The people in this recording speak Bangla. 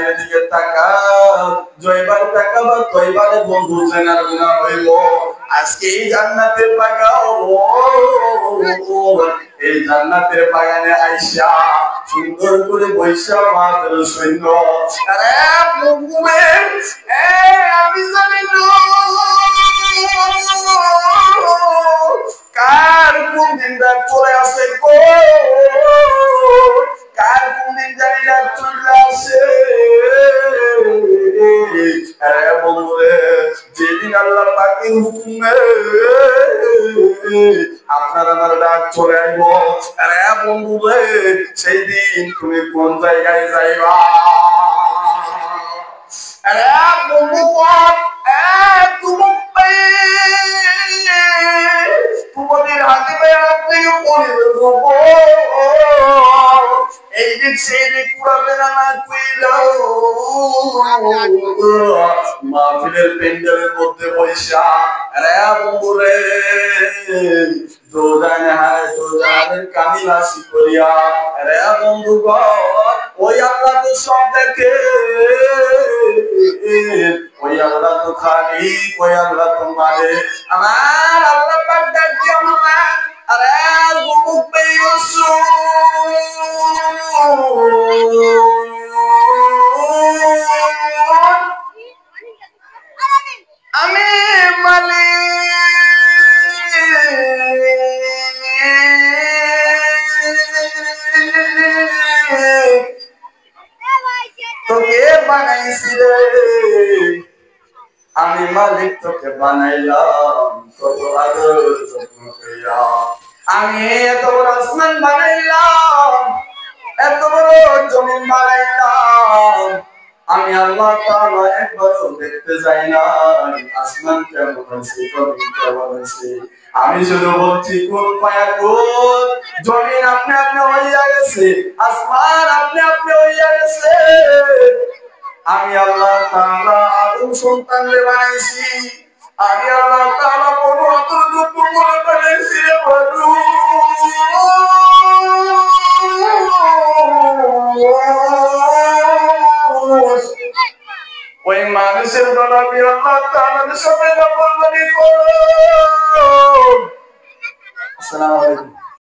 এদিকে তাকা জয়বার তাকা বা কয়বারে বন্ধু জানার গুনাহ হইল আজকে এই জান্নাতের বাগাও এই জান্নাতের বাগানে আইসা সুন্দর করে বৈশা মাত্র সৈন্য আরে মুগুমে আমি জানি কার কোন দিনটা চলে আসে গো কার কোন দিন জানি না চলে আসে আরে বন্ধুরে যেদিন আল্লাহ পাকের হুকুমে আপনার আমার ডাক চলে আইব আরে বন্ধুরে সেই দিন তুমি কোন জায়গায় যাইবা আরে বন্ধু তোমাদের হাতে আপনি এই দিক সেই দিক পুরাবে না মাহফিলের প্যান্ডেলের মধ্যে পয়সা আরে বন্ধুরে দোজানের কাহিলাসি করিয়া আরে বন্ধুগণ ওই আল্লাহ তো সব দেখে ওই আল্লাহ তো খালি ওই আল্লাহ তো মানে আমার আল্লাহ পাক ডাক দিয়া আমার আরে গুবুক পেয়সু আমি তোকে বানাইছি রে আমি মালিক তোকে বানাইলাম কত আদর যত্ন কইরা আমি এত বড় আসমান বানাইলাম এত বড় জমিন বানাইলাম আমি আল্লাহ তাআলা একবারও দেখতে যাই না আসমান কেমন আছে জমিন কেমন আছে আমি শুধু বলছি কোন পায়া কোন জমিন আপনি আপনি হইয়া গেছে আসমান আপনি আপনি হইয়া গেছে আমি আল্লাহ তাআলা আদম সন্তানরে বানাইছি আমি আল্লাহ তাআলা কোন অতটুকু করে বানাইছি রে বন্ধু ওই মানুষের দ্বারা আমি আল্লাহ তাআলার সাথে নাফরমানি করব। আসসালামু আলাইকুম।